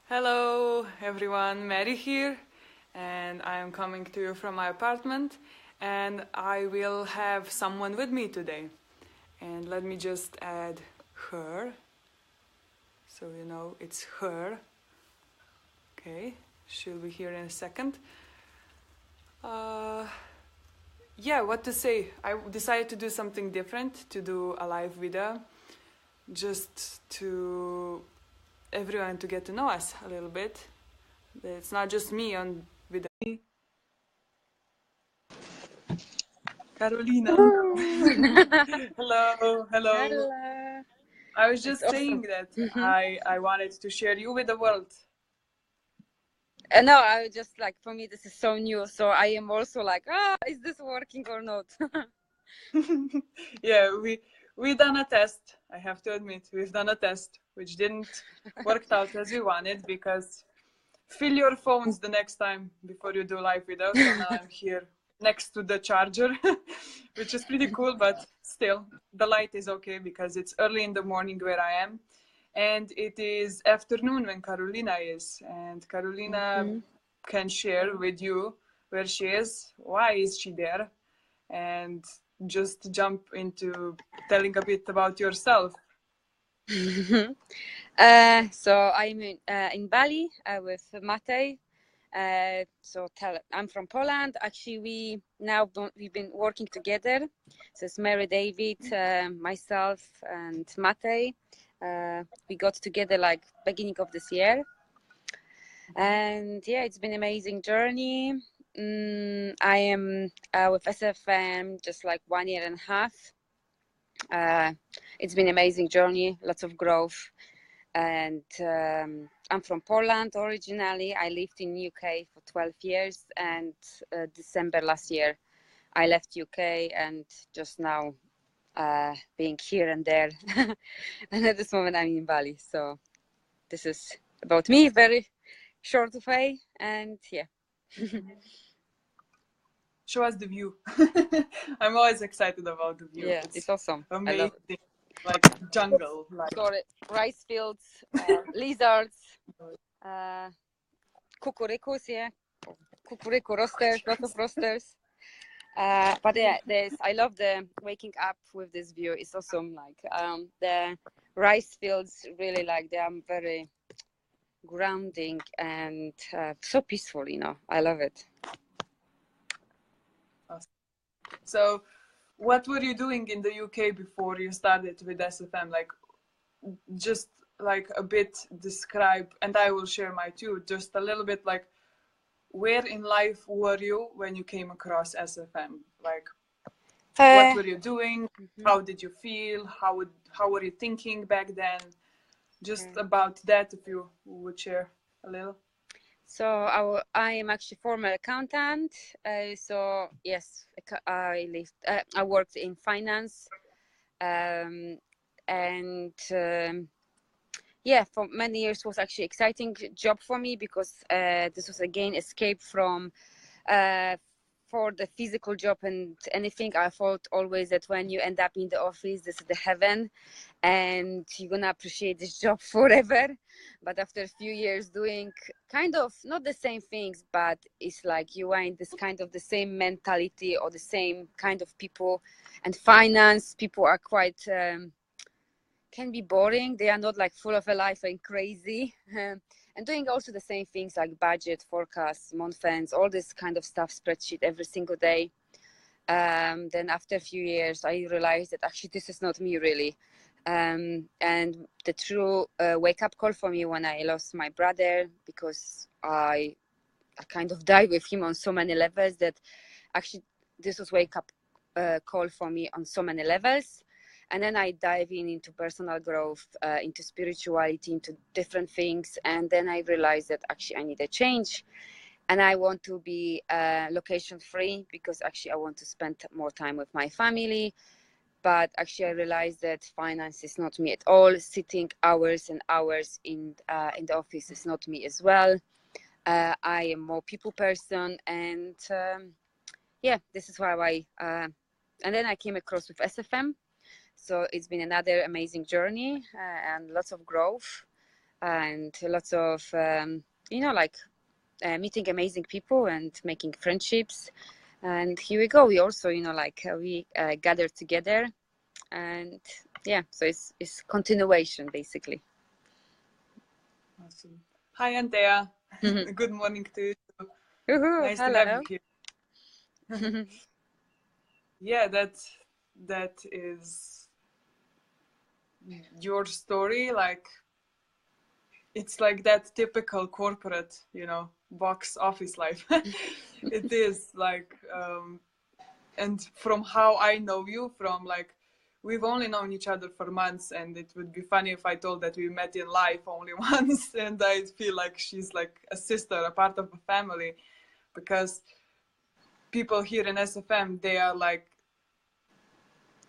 Hello everyone, Mary here, and I am coming to you from my apartment, and I will have someone with me today. And let me just add her, so you know it's her. Okay, she'll be here in a second. Yeah, what to say? I decided to do something different, to do a live video, just to everyone to get to know us a little bit. It's not just me on video. Carolina. Hello, hello. Hello. I was It's just saying awesome. that I wanted to share you with the world. No, I was just like, for me, this is so new. So I am also like, is this working or not? Yeah, we done a test. I have to admit, we've done a test which didn't work out as we wanted because fill your phones the next time before you do live video. So now I'm here next to the charger, which is pretty cool, but still the light is okay because it's early in the morning where I am. And it is afternoon when Carolina is. And Carolina can share with you where she is, why is she there, and just jump into telling a bit about yourself. So I'm in Bali with Matej. I'm from Poland. Actually, we've been working together. So it's Mary, David, myself, and Matej. We got together like beginning of this year. And yeah, it's been an amazing journey. I am with SFM just like 1.5 years. It's been an amazing journey, lots of growth. And I'm from Poland originally. I lived in UK for 12 years, and December last year I left UK, and just now being here and there. And at this moment I'm in Bali. So this is about me, very short way, and yeah. Show us the view. I'm always excited about the view. Yeah, it's awesome. Amazing. I love it. Like jungle. Like Sorry, rice fields, lizards, cucurucus, yeah, cucurucu roosters, lots of roosters. But yeah, I love the waking up with this view. It's awesome. Like the rice fields, really like they are very grounding and so peaceful. I love it. so, what were you doing in the UK before you started with SFM? Like, just like a bit describe, and I will share my too. Just a little bit like, where in life were you when you came across SFM? Like, what were you doing? How did you feel? How were you thinking back then? Just about that, if you would share a little. So I am actually former accountant. So yes, I worked in finance, and yeah, for many years was actually exciting job for me because this was again escape from for the physical job and anything. I thought always that when you end up in the office, this is the heaven and you're gonna appreciate this job forever. But after a few years doing kind of not the same things, but it's like you are in this kind of the same mentality or the same kind of people. And finance people are quite can be boring. They are not like full of a life and crazy. And doing also the same things like budget, forecasts, month ends, all this kind of stuff, spreadsheet every single day. Then after a few years, I realized that actually this is not me really. And the true wake-up call for me when I lost my brother, because I kind of died with him on so many levels, that actually this was wake-up call for me on so many levels. And then I dive into personal growth, into spirituality, into different things. And then I realized that actually I need a change. And I want to be location free because actually I want to spend more time with my family. But actually I realized that finance is not me at all. Sitting hours and hours in the office is not me as well. I am more people person. And yeah, this is why and then I came across with SFM. So it's been another amazing journey and lots of growth. and lots of like meeting amazing people and making friendships. And here we go. We also we gathered together, and yeah, so it's continuation basically. Awesome. Hi, Antea. Good morning to you. Nice Hello. to have you here. Yeah, that is your story. Like, it's like that typical corporate, box office life. It is like, and from how I know you, from like, we've only known each other for months, and it would be funny if I told that we met in life only once, and I feel like she's like a sister, a part of a family, because people here in SFM, they are like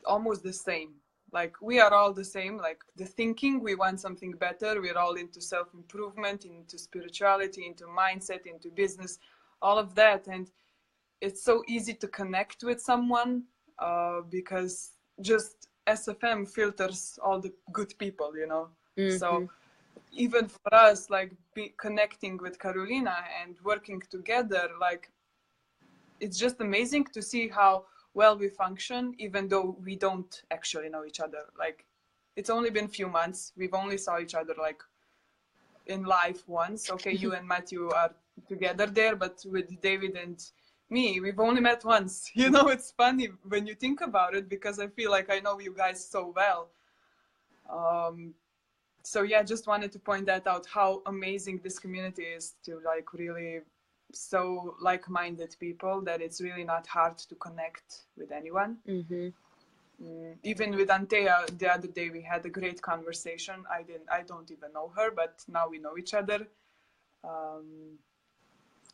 almost the same. Like, we are all the same, like the thinking, we want something better, we're all into self-improvement, into spirituality, into mindset, into business, all of that. And it's so easy to connect with someone because just SFM filters all the good people, So even for us, like connecting with Carolina and working together, like, it's just amazing to see how well we function, even though we don't actually know each other. Like, it's only been a few months. We've only saw each other like in life once. Okay, you and Matthew are together there, but with David and me, we've only met once. It's funny when you think about it, because I feel like I know you guys so well. So yeah, just wanted to point that out, how amazing this community is, to like really so like-minded people, that it's really not hard to connect with anyone. Even with Antea the other day, we had a great conversation. I don't even know her, but now we know each other.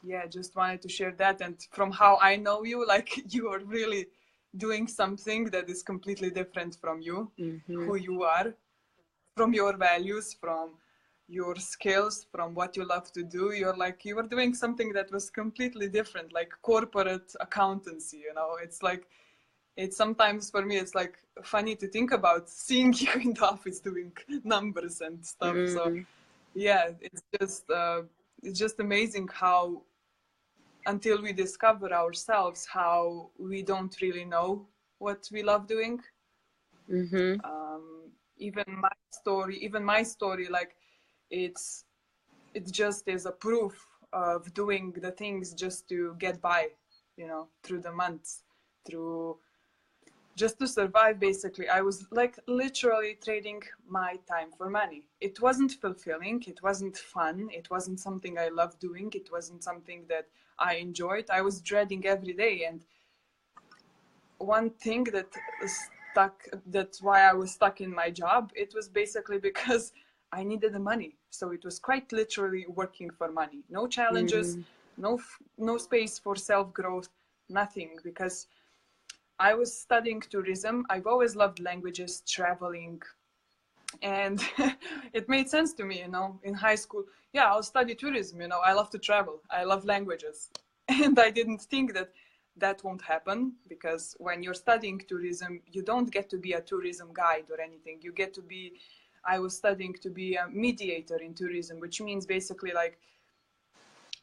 Yeah, just wanted to share that. And from how I know you, like, you are really doing something that is completely different from you, who you are, from your values, from your skills, from what you love to do. You were doing something that was completely different, like corporate accountancy. It's like, it's sometimes for me, it's like funny to think about seeing you in the office doing numbers and stuff. So yeah, it's just amazing how, until we discover ourselves, how we don't really know what we love doing. Even my story, like, it just is a proof of doing the things just to get by, through the months, just to survive. Basically, I was like literally trading my time for money. It wasn't fulfilling, it wasn't fun, it wasn't something I loved doing, it wasn't something that I enjoyed. I was dreading every day. And one thing that's why I was stuck in my job, it was basically because I needed the money. So it was quite literally working for money. No challenges, no space for self-growth, nothing, because I was studying tourism. I've always loved languages, traveling, and it made sense to me, in high school. Yeah, I'll study tourism, I love to travel, I love languages. And I didn't think that won't happen, because when you're studying tourism, you don't get to be a tourism guide or anything. You get to be, I was studying to be a mediator in tourism, which means basically like,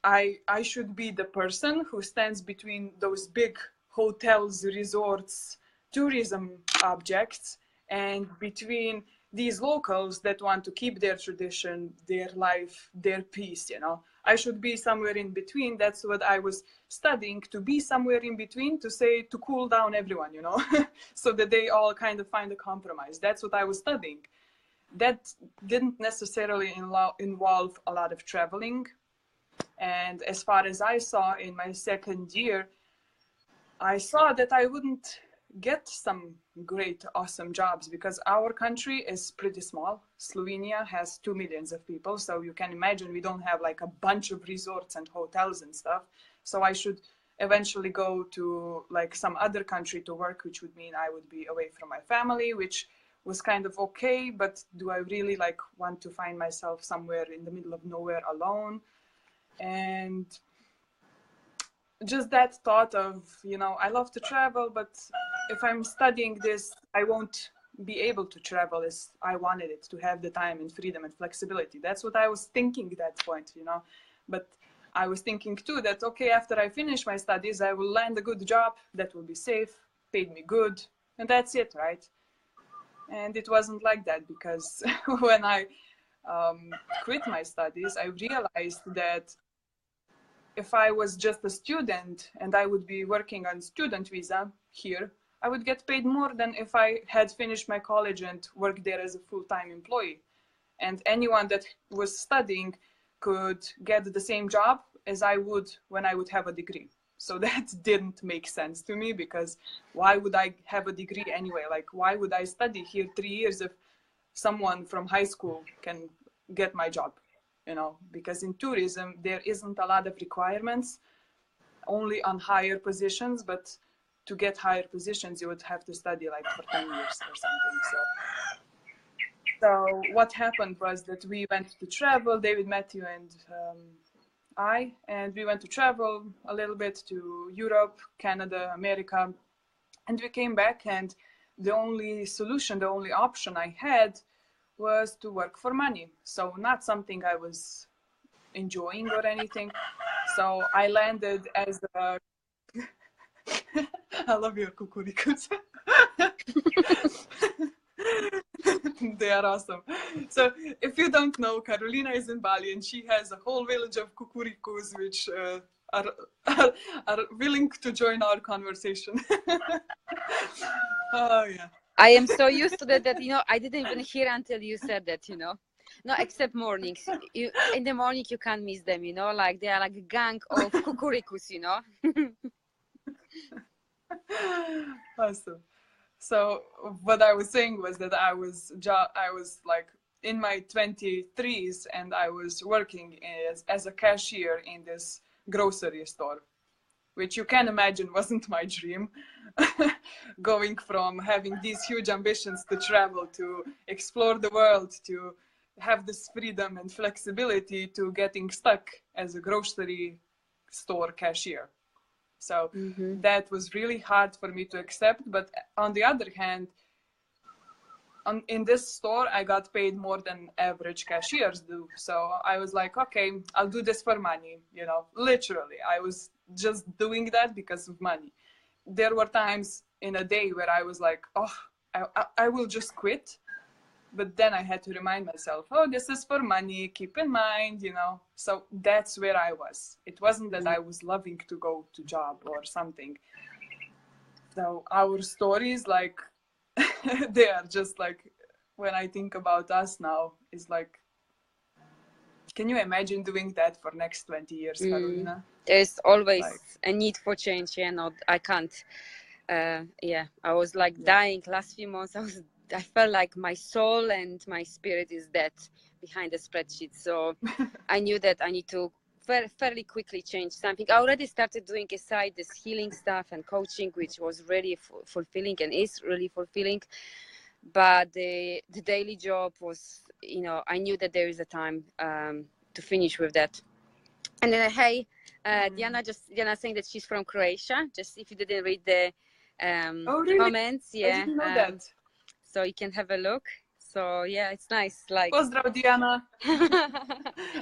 I should be the person who stands between those big hotels, resorts, tourism objects, and between these locals that want to keep their tradition, their life, their peace. I should be somewhere in between. That's what I was studying, to be somewhere in between, to cool down everyone, so that they all kind of find a compromise. That's what I was studying. That didn't necessarily involve a lot of traveling. And as far as I saw in my second year, I saw that I wouldn't get some great, awesome jobs, because our country is pretty small. Slovenia has 2 million of people. So you can imagine we don't have like a bunch of resorts and hotels and stuff. So I should eventually go to like some other country to work, which would mean I would be away from my family, which was kind of okay. But do I really like want to find myself somewhere in the middle of nowhere alone? And just that thought of, I love to travel, but if I'm studying this, I won't be able to travel as I wanted it, to have the time and freedom and flexibility. That's what I was thinking at that point, you know. But I was thinking too that, okay, after I finish my studies, I will land a good job that will be safe, paid me good, and that's it, right? And it wasn't like that, because when I quit my studies, I realized that if I was just a student and I would be working on student visa here, I would get paid more than if I had finished my college and worked there as a full-time employee. And anyone that was studying could get the same job as I would when I would have a degree. So that didn't make sense to me, because why would I have a degree anyway? Like, why would I study here 3 years if someone from high school can get my job? You know, because in tourism, there isn't a lot of requirements, only on higher positions, but to get higher positions, you would have to study like for 10 years or something. So what happened was that we went to travel, David, Matthew, and and we went to travel a little bit to Europe, Canada, America, and we came back, and the only solution, the only option I had was to work for money. So not something I was enjoying or anything. So I landed as a I love your cucurucus. They are awesome. So if you don't know, Carolina is in Bali and she has a whole village of cucurucus which are willing to join our conversation. Oh yeah. I am so used to that you know, I didn't even hear until you said that, you know. No, except mornings. In the morning you can't miss them, you know, like they are like a gang of cucurucus, you know. Awesome. So what I was saying was that I was like in my 23s, and I was working as a cashier in this grocery store, which you can imagine wasn't my dream. Going from having these huge ambitions to travel, to explore the world, to have this freedom and flexibility, to getting stuck as a grocery store cashier. So that was really hard for me to accept. But on the other hand, in this store, I got paid more than average cashiers do. So I was like, okay, I'll do this for money. You know, literally, I was just doing that because of money. There were times in a day where I was like, oh, I will just quit. But then I had to remind myself, oh, this is for money, keep in mind, you know. So that's where I was. It wasn't that I was loving to go to job or something. So our stories, like, they are just like, when I think about us now, is like, can you imagine doing that for next 20 years, Carolina? There's always a need for change, yeah, no, I can't. Yeah, I was like dying last few months. I felt like my soul and my spirit is dead behind the spreadsheet. So I knew that I need to fairly quickly change something. I already started doing aside this healing stuff and coaching, which was really fulfilling and is really fulfilling. But the daily job was, you know, I knew that there is a time to finish with that. And then, hey, Diana saying that she's from Croatia. Just if you didn't read the really? comments, yeah. I didn't know that. So you can have a look. So yeah, it's nice. Like Pozdrav, Diana.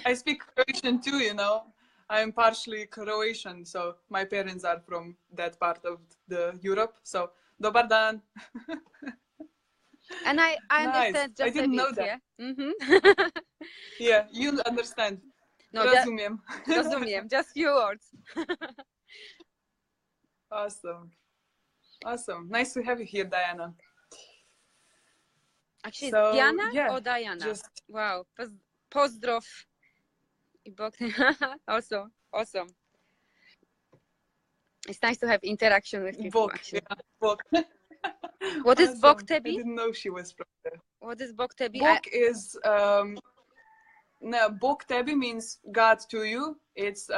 I speak Croatian too, you know. I'm partially Croatian, so my parents are from that part of the Europe. So dobar dan. And I understand just I didn't know that. Yeah? Yeah, you understand. No, rozumiem. Just few words. Awesome. Nice to have you here, Diana. Actually, so, Diana or Diana? Wow. Pozdrov. Awesome. It's nice to have interaction with people. Bok. What is Bok Tebi? I didn't know she was from there. What is Bok Tebi? Bok is Bok Tebi means God to you. It's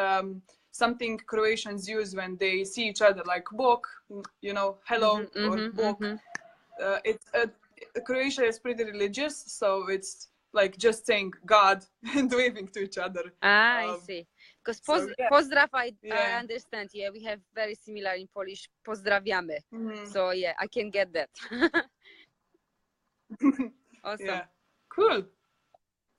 something Croatians use when they see each other, like Bok, you know, hello, or Bok. Croatia is pretty religious, so it's like just saying God and waving to each other. I see. Because pozdrav, I understand. Yeah, we have very similar in Polish. Pozdrawiamy. So yeah, I can get that. Awesome. Yeah, cool.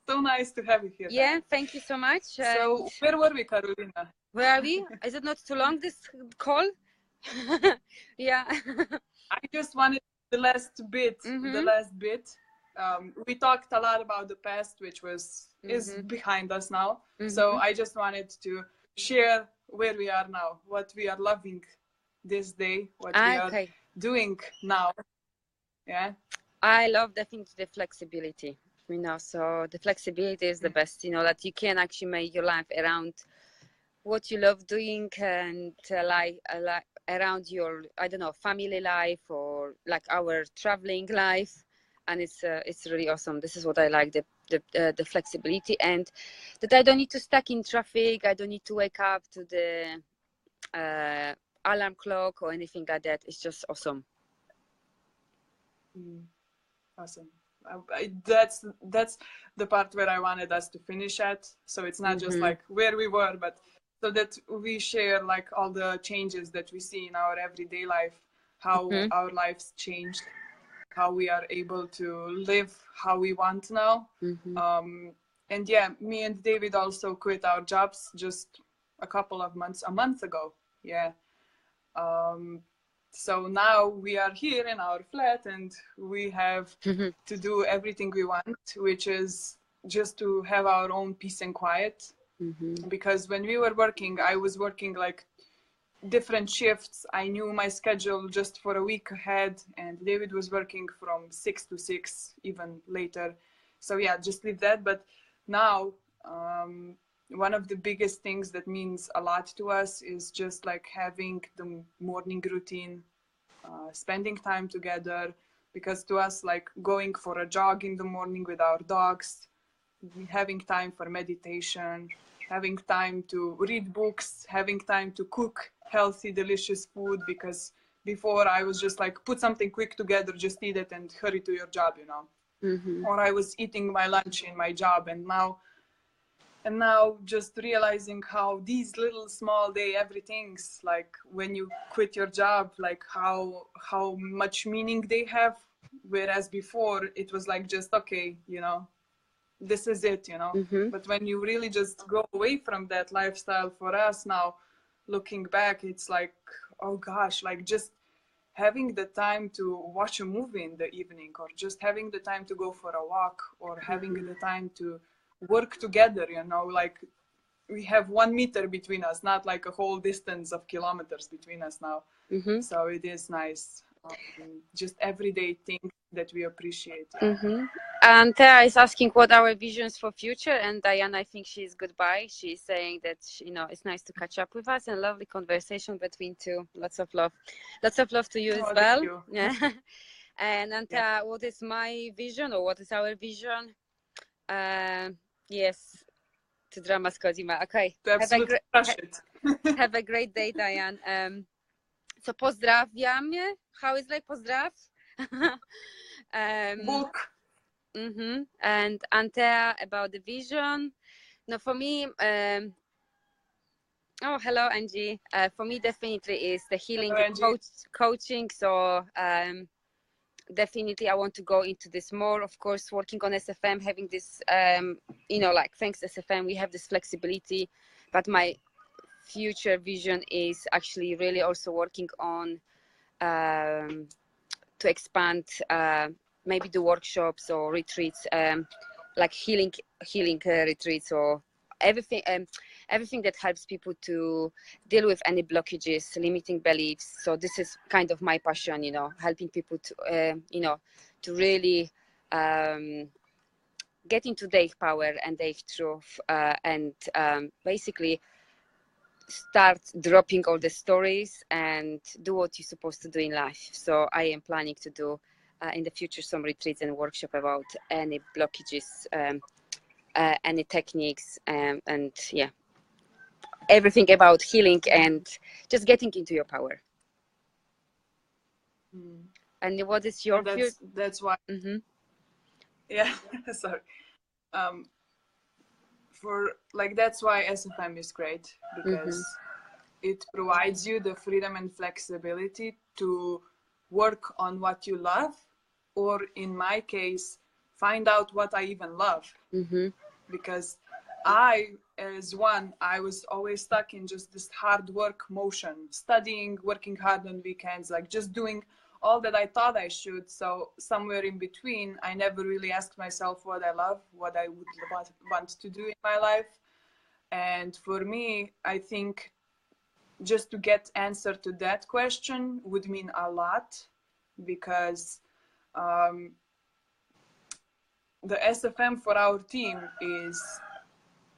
So nice to have you here. Yeah, thank you so much. So where were we, Carolina? Where are we? Is it not too long, this call? Yeah. I just wanted the last bit. The last bit. We talked a lot about the past, which is behind us now. So I just wanted to share where we are now, what we are loving this day, what we are doing now. Yeah. I love definitely the flexibility, you know, so the flexibility is the best, you know, that you can actually make your life around what you love doing and like around your, I don't know, family life or like our traveling life. And it's really awesome. This is what I like, the flexibility, and that I don't need to stuck in traffic. I don't need to wake up to the alarm clock or anything like that. It's just awesome. Awesome. That's the part where I wanted us to finish at. So it's not just like where we were, but so that we share like all the changes that we see in our everyday life, how our lives changed, how we are able to live how we want now. And yeah, me and David also quit our jobs just a month ago. Yeah. So now we are here in our flat and we have to do everything we want, which is just to have our own peace and quiet. Because when we were working, I was working like different shifts. I knew my schedule just for a week ahead, and David was working from 6 to 6, even later. So yeah, just leave that. But now, one of the biggest things that means a lot to us is just like having the morning routine, spending time together, because to us, like going for a jog in the morning with our dogs, having time for meditation, having time to read books, having time to cook healthy, delicious food, because before I was just like, put something quick together, just eat it and hurry to your job, you know. Or I was eating my lunch in my job, and now just realizing how these little small day everythings, like when you quit your job, like how much meaning they have, whereas before it was like just, okay, you know, this is it, you know. But when you really just go away from that lifestyle, for us now, looking back, it's like, oh gosh, like just having the time to watch a movie in the evening, or just having the time to go for a walk, or having the time to work together, you know, like we have 1 meter between us, not like a whole distance of kilometers between us now. So it is nice. Just everyday things that we appreciate. And Tara is asking what our visions for future, and Diana, I think she's goodbye. She's saying that, you know, it's nice to catch up with us, and lovely conversation between two. Lots of love to you as well. You. Yeah. And Anta, what is my vision, or what is our vision? Yes, to drama Skozima. Okay. Have a great day, Diane. So pozdrawiamy. How is like pozdrav? Book. And Antea about the vision. No, for me, oh, hello, Angie. For me, definitely is the healing, coaching. So definitely I want to go into this more. Of course, working on SFM, having this, you know, like thanks SFM, we have this flexibility. But my future vision is actually really also working on to expand maybe the workshops or retreats, like healing retreats, or everything that helps people to deal with any blockages, limiting beliefs. So this is kind of my passion, you know, helping people to you know, to really get into their power and their truth, and basically start dropping all the stories and do what you're supposed to do in life. So I am planning to do in the future some retreats and workshop about any blockages, any techniques, and yeah, everything about healing and just getting into your power. And what is your future? That's why. Yeah, sorry. For like, that's why SFM is great, because it provides you the freedom and flexibility to work on what you love, or in my case, find out what I even love. Because I was always stuck in just this hard work motion, studying, working hard on weekends, like just doing all that I thought I should. So somewhere in between, I never really asked myself what I love, what I would want to do in my life. And for me, I think just to get answer to that question would mean a lot, because the SFM for our team is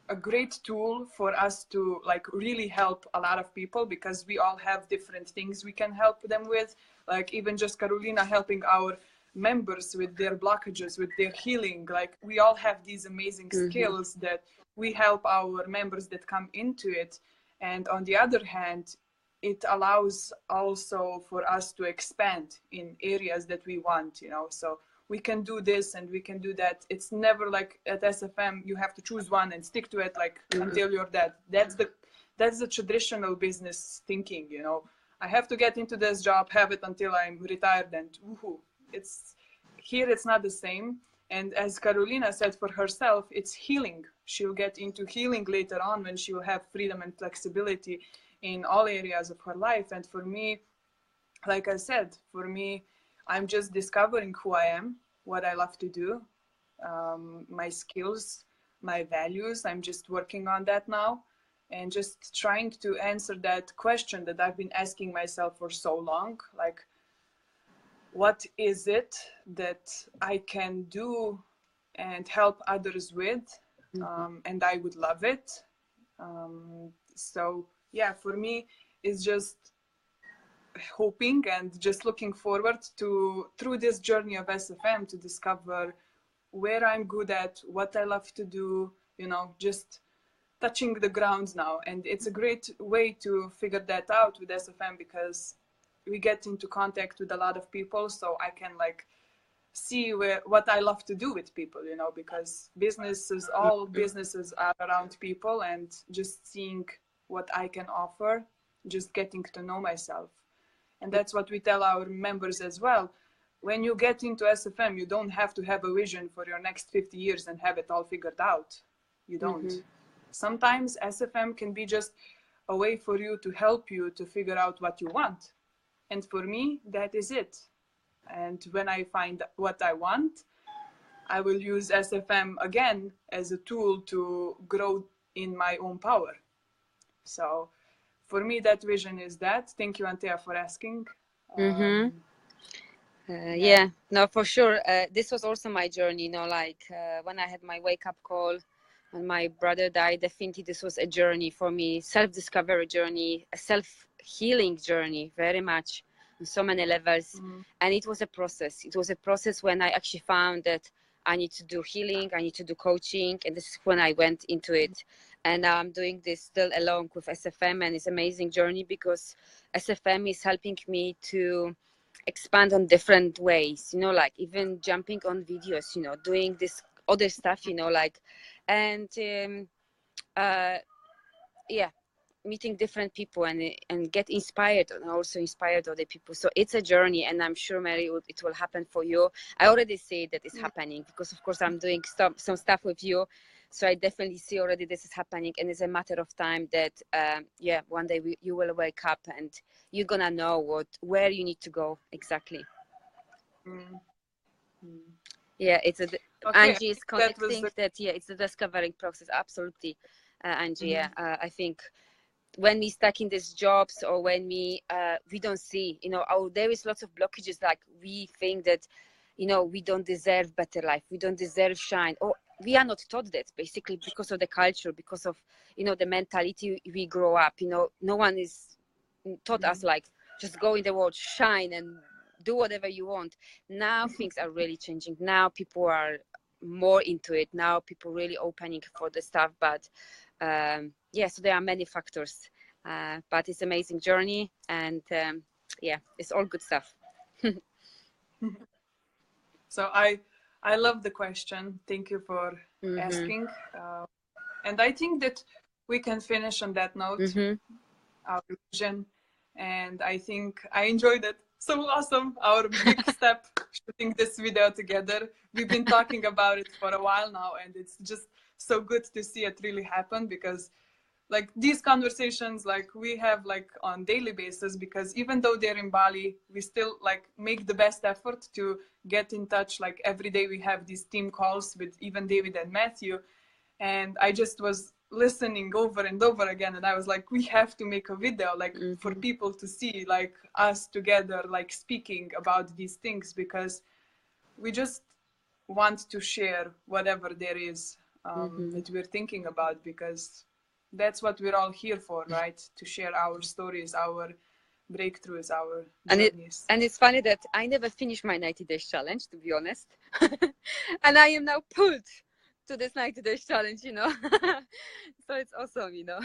a great tool for us to like really help a lot of people, because we all have different things we can help them with. Like even just Carolina helping our members with their blockages, with their healing. Like we all have these amazing skills that we help our members that come into it. And on the other hand, it allows also for us to expand in areas that we want, you know. So we can do this and we can do that. It's never like at SFM you have to choose one and stick to it like until you're dead. That's the traditional business thinking, you know. I have to get into this job, have it until I'm retired, and woohoo. It's not the same. And as Carolina said for herself, it's healing. She'll get into healing later on when she will have freedom and flexibility in all areas of her life. And for me, like I said, I'm just discovering who I am, what I love to do, my skills, my values. I'm just working on that now, and just trying to answer that question that I've been asking myself for so long. Like, what is it that I can do and help others with? And I would love it. So yeah, for me, it's just hoping and just looking forward to, through this journey of SFM, to discover where I'm good at, what I love to do, you know, just touching the ground now. And it's a great way to figure that out with SFM, because we get into contact with a lot of people, so I can like see what I love to do with people, you know, because all businesses are around people, and just seeing what I can offer, just getting to know myself. And that's what we tell our members as well. When you get into SFM, you don't have to have a vision for your next 50 years and have it all figured out. You don't. Sometimes SFM can be just a way for you to help you to figure out what you want. And for me, that is it. And when I find what I want, I will use SFM again as a tool to grow in my own power. So for me, that vision is that. Thank you, Antea, for asking. Yeah, no, for sure. This was also my journey, you know, like when I had my wake-up call when my brother died, definitely this was a journey for me, self-discovery journey, a self-healing journey, very much on so many levels. And it was a process. It was a process when I actually found that I need to do healing, I need to do coaching, and this is when I went into it. And now I'm doing this still along with SFM, and it's an amazing journey because SFM is helping me to expand on different ways, you know, like even jumping on videos, you know, doing this other stuff, you know, like, and yeah, meeting different people and get inspired, and also inspired other people. So it's a journey, and I'm sure, Mary, it will happen for you. I already see that it's happening because of course I'm doing some stuff with you, so I definitely see already this is happening, and it's a matter of time that yeah, one day you will wake up and you're gonna know where you need to go exactly. Yeah, it's a Angie is connecting that yeah, it's the discovering process. Absolutely, Angie. Yeah, I think when we stuck in these jobs, or when we don't see, you know, there is lots of blockages, like we think that, you know, we don't deserve better life, we don't deserve shine, or we are not taught that, basically because of the culture, because of, you know, the mentality we grow up, you know, no one is taught us like just go in the world, shine and do whatever you want. Now things are really changing. Now people are more into it. Now people really opening for the stuff, but yeah, so there are many factors, but it's an amazing journey, and yeah, it's all good stuff. So I love the question. Thank you for asking. And I think that we can finish on that note, our vision. And I think I enjoyed it. so awesome. Our big step shooting this video together. We've been talking about it for a while now, and it's just so good to see it really happen, because like these conversations like we have like on daily basis, because even though they're in Bali, we still like make the best effort to get in touch. Like every day we have these team calls with even David and Matthew, and I just was listening over and over again, and I was like, we have to make a video like for people to see like us together like speaking about these things, because we just want to share whatever there is that we're thinking about, because that's what we're all here for, right? To share our stories, our breakthroughs, our journeys. And it's funny that I never finished my 90 days challenge, to be honest. And I am now pulled to this 90 days challenge, you know. So it's awesome, you know.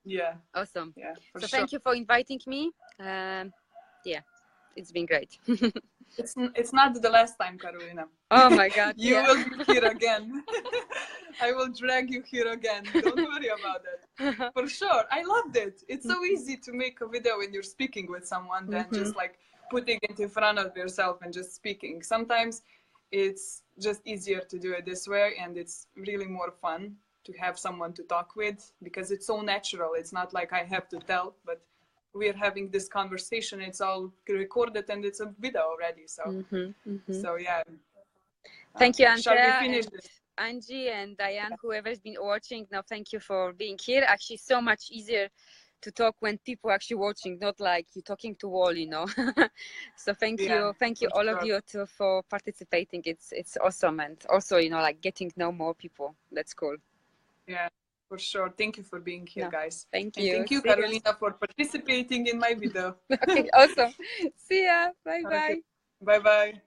Yeah. Awesome. Yeah. So thank you for inviting me. Yeah, it's been great. It's not the last time, Karolina. Oh my God. You will be here again. I will drag you here again. Don't worry about it. For sure. I loved it. It's so easy to make a video when you're speaking with someone than just like putting it in front of yourself and just speaking. Sometimes it's just easier to do it this way, and it's really more fun to have someone to talk with, because it's so natural. It's not like I have to tell, but we're having this conversation. It's all recorded and it's a video already. So, so yeah. Thank you, Shall we Andrea, finish and this? Angie and Diane, whoever's been watching. Now, thank you for being here. Actually, so much easier to talk when people are actually watching, not like you talking to wall, you know. So thank you all of you for participating. It's awesome, and also, you know, like getting to know more people. That's cool. Yeah, for sure. Thank you for being here, guys. Thank and you. Thank you, Karolina, for participating in my video. Okay, awesome. See ya. Bye bye. Okay. Bye bye.